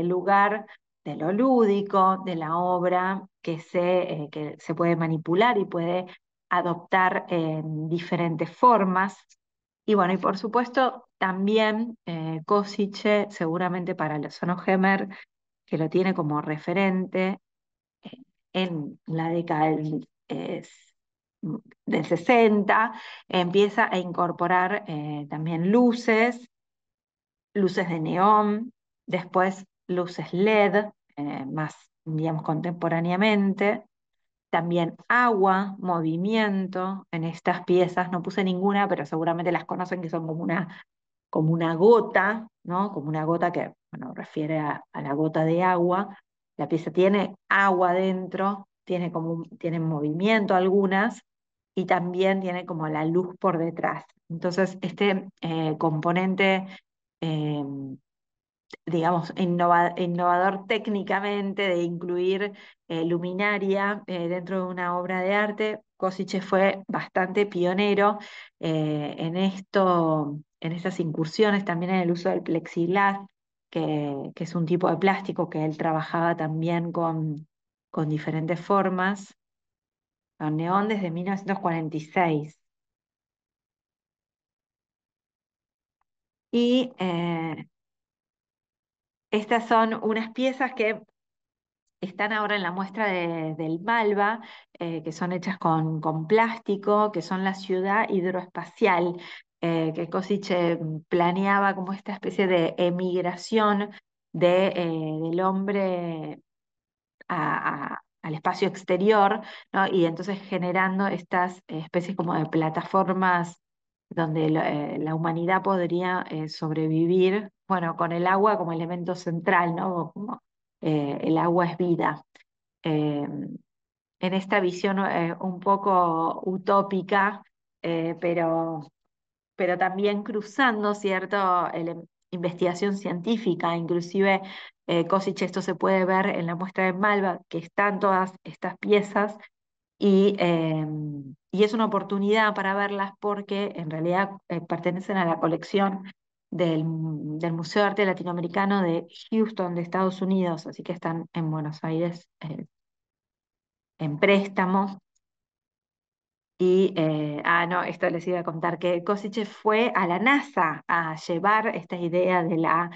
lugar de lo lúdico, de la obra, que se puede manipular y puede adoptar en diferentes formas. Y bueno, y por supuesto también Košice, seguramente para Lozano Gemmer, que lo tiene como referente eh, en la década del 60, empieza a incorporar también luces de neón, después luces LED, más, digamos, contemporáneamente, también agua, movimiento en estas piezas. No puse ninguna, pero seguramente las conocen, que son como una gota, ¿no? Como una gota que, bueno, refiere a la gota de agua. La pieza tiene agua dentro, tiene movimiento algunas, y también tiene como la luz por detrás. Entonces, este componente eh, digamos, innovador técnicamente de incluir luminaria dentro de una obra de arte. Košice fue bastante pionero en esto, en estas incursiones, también en el uso del plexiglas, que es un tipo de plástico que él trabajaba también con diferentes formas, con neón desde 1946. Y estas son unas piezas que están ahora en la muestra del Malva, que son hechas con plástico, que son la ciudad hidroespacial, que Košice planeaba como esta especie de emigración del hombre al espacio exterior, ¿no? Y entonces generando estas especies como de plataformas donde la humanidad podría sobrevivir, bueno, con el agua como elemento central, ¿no? Como, el agua es vida. Eh, en esta visión un poco utópica, pero también cruzando, ¿cierto? Investigación científica, inclusive Košice, esto se puede ver en la muestra de Malva, que están todas estas piezas, y es una oportunidad para verlas porque en realidad pertenecen a la colección del Museo de Arte Latinoamericano de Houston, de Estados Unidos, así que están en Buenos Aires en préstamo. Y, no, esto les iba a contar, que Košice fue a la NASA a llevar esta idea de la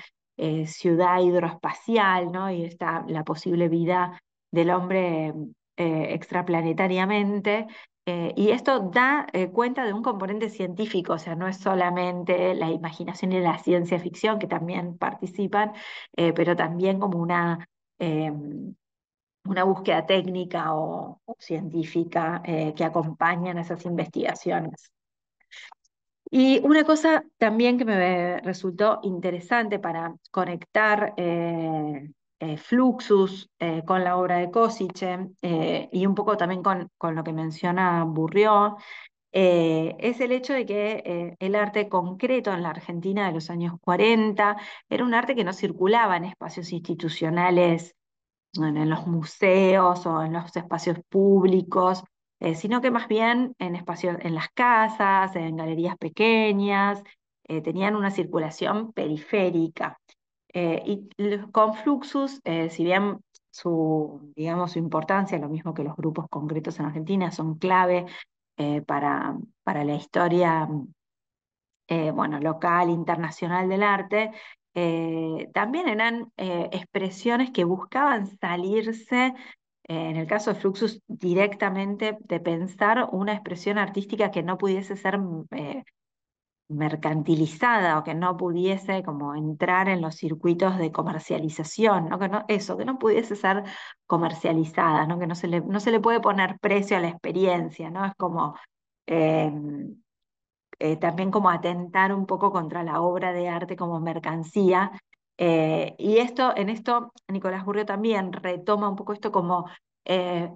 ciudad hidroespacial, ¿no? Y la posible vida del hombre extraplanetariamente. Y esto da cuenta de un componente científico, o sea, no es solamente la imaginación y la ciencia ficción, que también participan, pero también como una búsqueda técnica o científica que acompañan esas investigaciones. Y una cosa también que me resultó interesante para conectar Fluxus con la obra de Košice y un poco también con lo que menciona Bourriaud, es el hecho de que el arte concreto en la Argentina de los años 40 era un arte que no circulaba en espacios institucionales, en los museos o en los espacios públicos, sino que más bien en espacios, en las casas, en galerías pequeñas, tenían una circulación periférica. Con Fluxus, si bien digamos, su importancia, lo mismo que los grupos concretos en Argentina, son clave para la historia bueno, local, internacional del arte, también eran expresiones que buscaban salirse, en el caso de Fluxus, directamente de pensar una expresión artística que no pudiese ser mercantilizada o que no pudiese como entrar en los circuitos de comercialización, ¿no? Que no pudiese ser comercializada, ¿no? Que no se le puede poner precio a la experiencia, ¿no? Es como... em, también como atentar un poco contra la obra de arte como mercancía. Y en esto Nicolás Burrio también retoma un poco esto como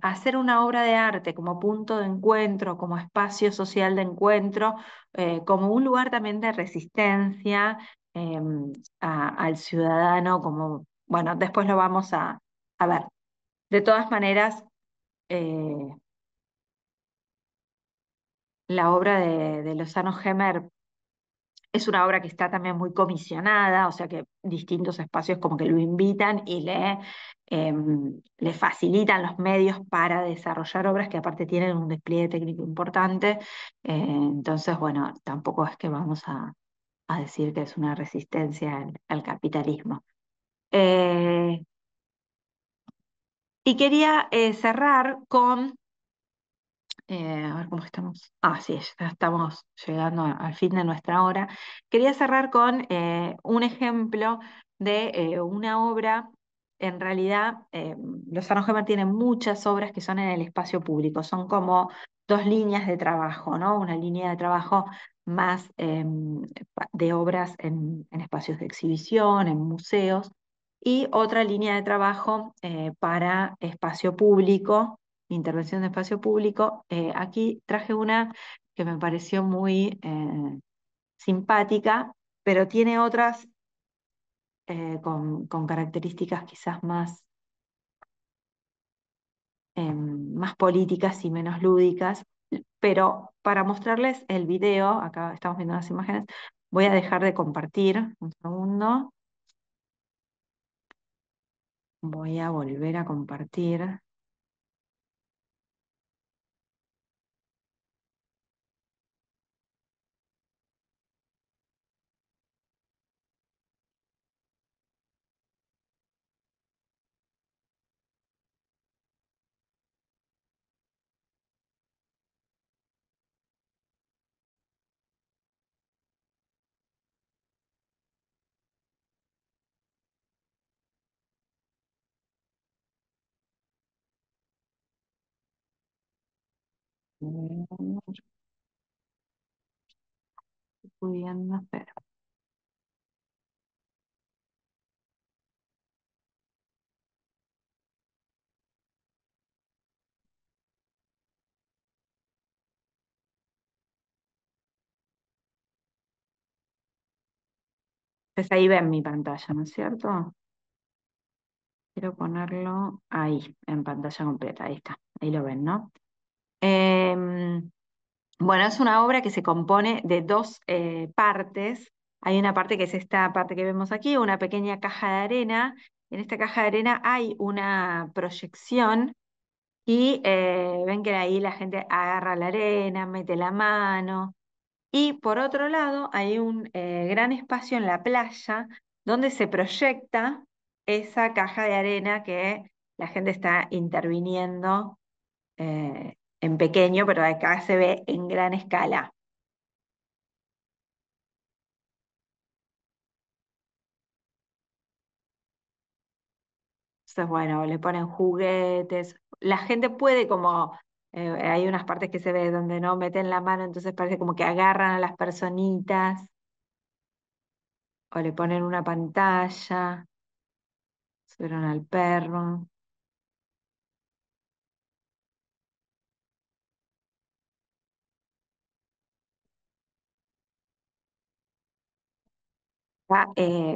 hacer una obra de arte como punto de encuentro, como espacio social de encuentro, como un lugar también de resistencia, al ciudadano como, bueno, después lo vamos a ver. De todas maneras, eh, la obra de Lozano Gemmer es una obra que está también muy comisionada, o sea que distintos espacios como que lo invitan y le facilitan los medios para desarrollar obras que aparte tienen un despliegue técnico importante. Entonces, bueno, tampoco es que vamos a decir que es una resistencia al capitalismo. Eh, y quería cerrar con a ver cómo estamos. Ah, sí, ya estamos llegando al fin de nuestra hora. Quería cerrar con un ejemplo de una obra. En realidad, Lozano Gemmer tiene muchas obras que son en el espacio público. Son como dos líneas de trabajo, ¿no? Una línea de trabajo más de obras en espacios de exhibición, en museos, y otra línea de trabajo para espacio público, intervención de espacio público. Aquí traje una que me pareció muy simpática, pero tiene otras con características quizás más políticas y menos lúdicas. Pero para mostrarles el video, acá estamos viendo las imágenes, voy a dejar de compartir un segundo. Voy a volver a compartir. Pudiendo, espera. Pues ahí ven mi pantalla, ¿no es cierto? Quiero ponerlo ahí, en pantalla completa. Ahí está, ahí lo ven, ¿no? Em, bueno, es una obra que se compone de dos partes. Hay una parte que es esta parte que vemos aquí, una pequeña caja de arena. En esta caja de arena hay una proyección y ven que ahí la gente agarra la arena, mete la mano. Y por otro lado, hay un gran espacio en la playa donde se proyecta esa caja de arena que la gente está interviniendo en pequeño, pero acá se ve en gran escala. Entonces, bueno, le ponen juguetes. La gente puede como, hay unas partes que se ve donde no meten la mano, entonces parece como que agarran a las personitas o le ponen una pantalla, subieron al perro.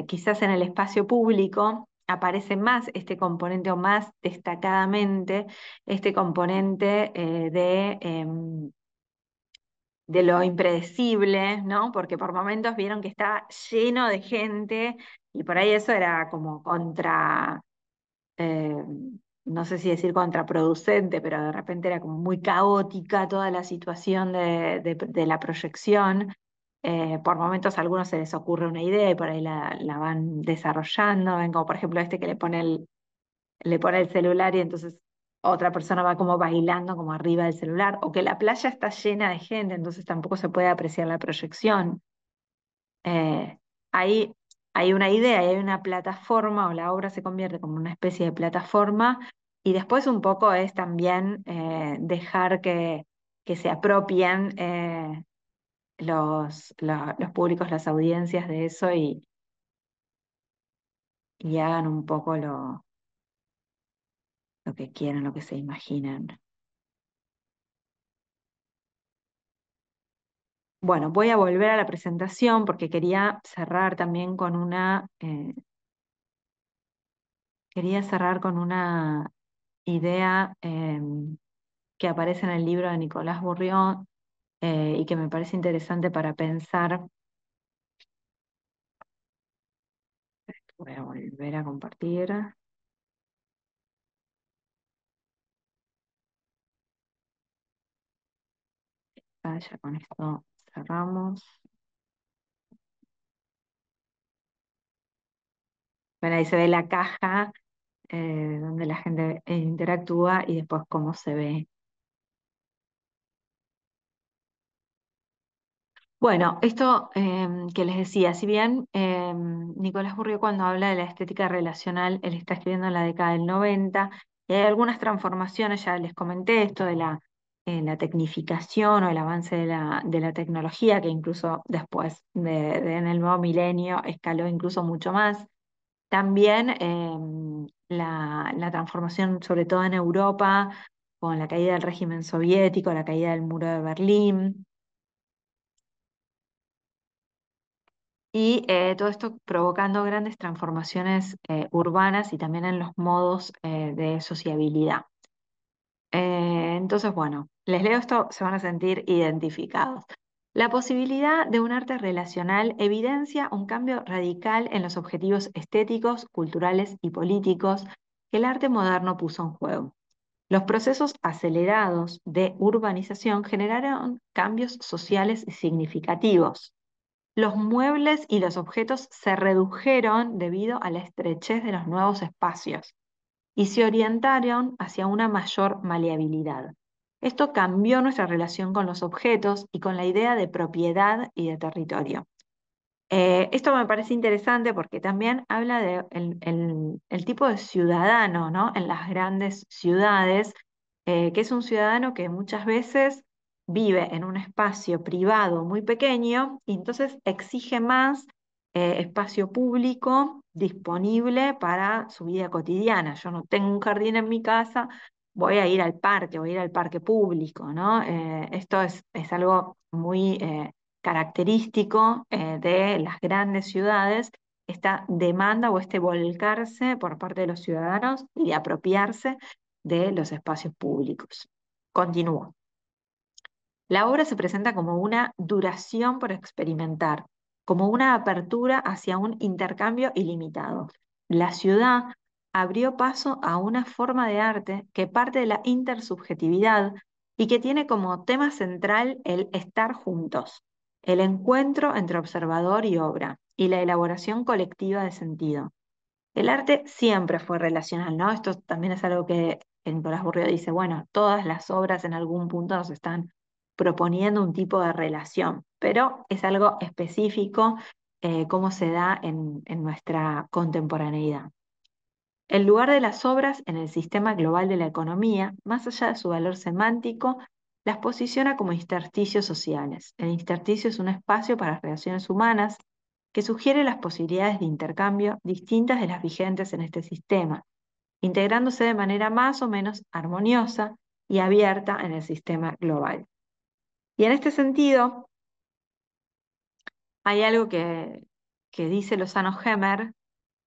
Quizás en el espacio público aparece más este componente o más destacadamente este componente de lo impredecible, ¿no? Porque por momentos vieron que estaba lleno de gente y por ahí eso era como eh, no sé si decir contraproducente, pero de repente era como muy caótica toda la situación de la proyección. Por momentos a algunos se les ocurre una idea y por ahí la van desarrollando. Ven como por ejemplo este que le pone el celular y entonces otra persona va como bailando como arriba del celular, o que la playa está llena de gente, entonces tampoco se puede apreciar la proyección. Eh, ahí hay una idea, y hay una plataforma, o la obra se convierte como una especie de plataforma, y después un poco es también dejar que se apropien los públicos, las audiencias de eso y hagan un poco lo que quieran, lo que se imaginan. Bueno, voy a volver a la presentación porque quería cerrar también con quería cerrar con una idea que aparece en el libro de Nicolás Bourriot y que me parece interesante para pensar. Voy a volver a compartir. Ya con esto cerramos. Bueno, ahí se ve la caja donde la gente interactúa y después cómo se ve. Bueno, esto que les decía, si bien Nicolás Burrio cuando habla de la estética relacional, él está escribiendo en la década del 90, y hay algunas transformaciones, ya les comenté esto de la tecnificación o el avance de la tecnología, que incluso después en el nuevo milenio escaló incluso mucho más. También la transformación, sobre todo en Europa, con la caída del régimen soviético, la caída del muro de Berlín. Y todo esto provocando grandes transformaciones urbanas y también en los modos de sociabilidad. Entonces, bueno, les leo esto, se van a sentir identificados. La posibilidad de un arte relacional evidencia un cambio radical en los objetivos estéticos, culturales y políticos que el arte moderno puso en juego. Los procesos acelerados de urbanización generaron cambios sociales significativos. Los muebles y los objetos se redujeron debido a la estrechez de los nuevos espacios y se orientaron hacia una mayor maleabilidad. Esto cambió nuestra relación con los objetos y con la idea de propiedad y de territorio. Esto me parece interesante porque también habla de el tipo de ciudadano, ¿no? En las grandes ciudades, que es un ciudadano que muchas veces vive en un espacio privado muy pequeño y entonces exige más espacio público disponible para su vida cotidiana. Yo no tengo un jardín en mi casa, voy a ir al parque, voy a ir al parque público, ¿no? Esto es algo muy característico de las grandes ciudades, esta demanda o este volcarse por parte de los ciudadanos y de apropiarse de los espacios públicos. Continúo. La obra se presenta como una duración por experimentar, como una apertura hacia un intercambio ilimitado. La ciudad abrió paso a una forma de arte que parte de la intersubjetividad y que tiene como tema central el estar juntos, el encuentro entre observador y obra y la elaboración colectiva de sentido. El arte siempre fue relacional, ¿no? Esto también es algo que Nicolás Burrio dice, bueno, todas las obras en algún punto nos están proponiendo un tipo de relación, pero es algo específico cómo se da en nuestra contemporaneidad. El lugar de las obras en el sistema global de la economía, más allá de su valor semántico, las posiciona como intersticios sociales. El intersticio es un espacio para las relaciones humanas que sugiere las posibilidades de intercambio distintas de las vigentes en este sistema, integrándose de manera más o menos armoniosa y abierta en el sistema global. Y en este sentido, hay algo que dice Lozano Hemmer,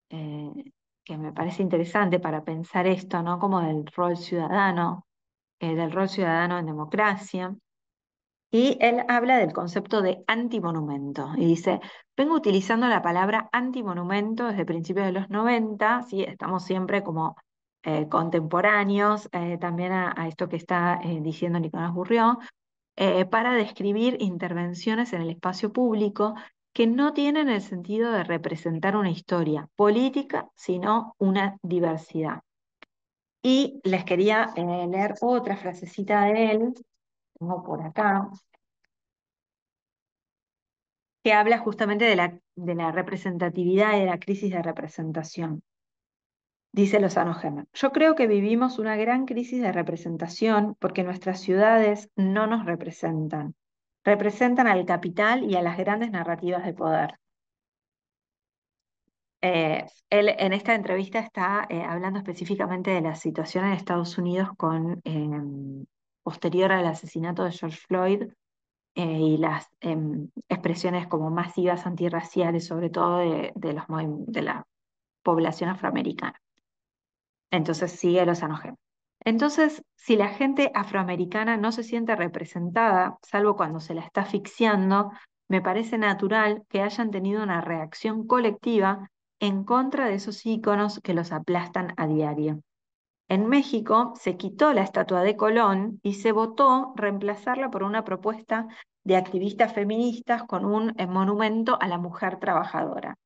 eh, que me parece interesante para pensar esto, ¿no? Como del rol ciudadano en democracia. Y él habla del concepto de antimonumento y dice, vengo utilizando la palabra antimonumento desde principios de los 90, ¿sí? Estamos siempre como contemporáneos también a esto que está diciendo Nicolás Burrió, para describir intervenciones en el espacio público que no tienen el sentido de representar una historia política, sino una diversidad. Y les quería leer otra frasecita de él, tengo por acá, que habla justamente de la representatividad y de la crisis de representación. Dice Lozano Gemmer, yo creo que vivimos una gran crisis de representación porque nuestras ciudades no nos representan. Representan al capital y a las grandes narrativas de poder. Él en esta entrevista está hablando específicamente de la situación en Estados Unidos posterior al asesinato de George Floyd, y las expresiones como masivas antirraciales, sobre todo de la población afroamericana. Entonces sigue los Anojem. Entonces, si la gente afroamericana no se siente representada, salvo cuando se la está asfixiando, me parece natural que hayan tenido una reacción colectiva en contra de esos íconos que los aplastan a diario. En México se quitó la estatua de Colón y se votó reemplazarla por una propuesta de activistas feministas con un monumento a la mujer trabajadora.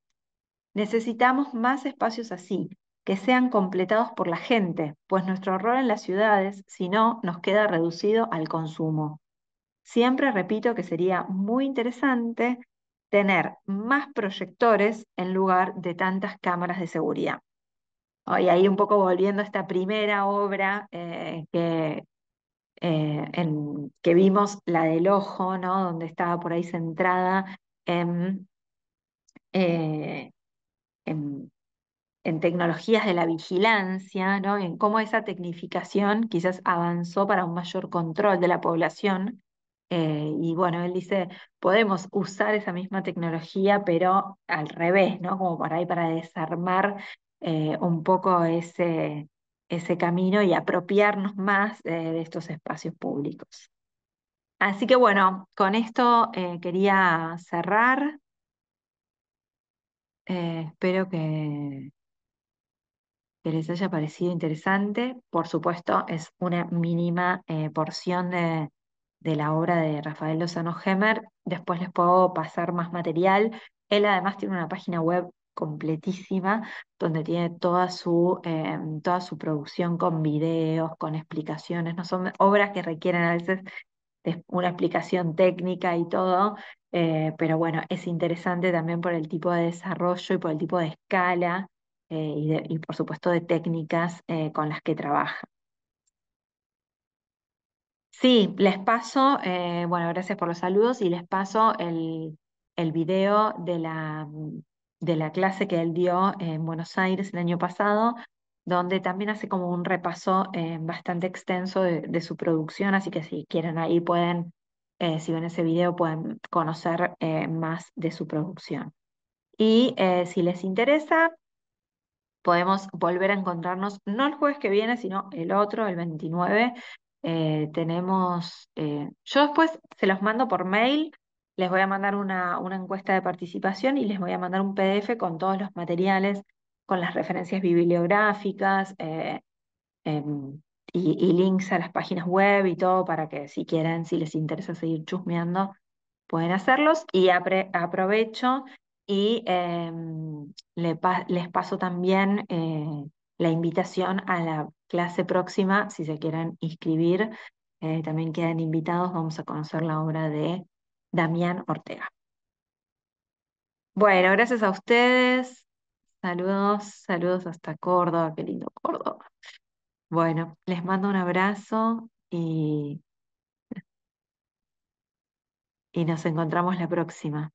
Necesitamos más espacios así, que sean completados por la gente, pues nuestro rol en las ciudades, si no, nos queda reducido al consumo. Siempre repito que sería muy interesante tener más proyectores en lugar de tantas cámaras de seguridad. Y ahí un poco volviendo a esta primera obra que vimos, la del ojo, ¿no? Donde estaba por ahí centrada en, eh, en en tecnologías de la vigilancia, ¿no? En cómo esa tecnificación quizás avanzó para un mayor control de la población. Y bueno, él dice, podemos usar esa misma tecnología, pero al revés, ¿no? Como para ahí para desarmar un poco ese camino y apropiarnos más de estos espacios públicos. Así que bueno, con esto quería cerrar. Espero que les haya parecido interesante. Por supuesto, es una mínima porción de la obra de Rafael Lozano Hemer. Después les puedo pasar más material. Él además tiene una página web completísima donde tiene toda su producción con videos, con explicaciones. No son obras que requieren a veces de una explicación técnica y todo, pero bueno, es interesante también por el tipo de desarrollo y por el tipo de escala y por supuesto de técnicas con las que trabaja. Sí, les paso, bueno, gracias por los saludos y les paso el video de la clase que él dio en Buenos Aires el año pasado, donde también hace como un repaso bastante extenso de su producción, así que si quieren ahí pueden, si ven ese video, pueden conocer más de su producción. Y si les interesa, podemos volver a encontrarnos, no el jueves que viene, sino el otro, el 29. Yo después se los mando por mail, les voy a mandar una encuesta de participación y les voy a mandar un PDF con todos los materiales, con las referencias bibliográficas em, y links a las páginas web y todo para que si quieren, si les interesa seguir chusmeando, pueden hacerlos. Y aprovecho y les paso también la invitación a la clase próxima, si se quieren inscribir, también quedan invitados, vamos a conocer la obra de Damián Ortega. Bueno, gracias a ustedes. Saludos, saludos hasta Córdoba, qué lindo Córdoba. Bueno, les mando un abrazo y nos encontramos la próxima.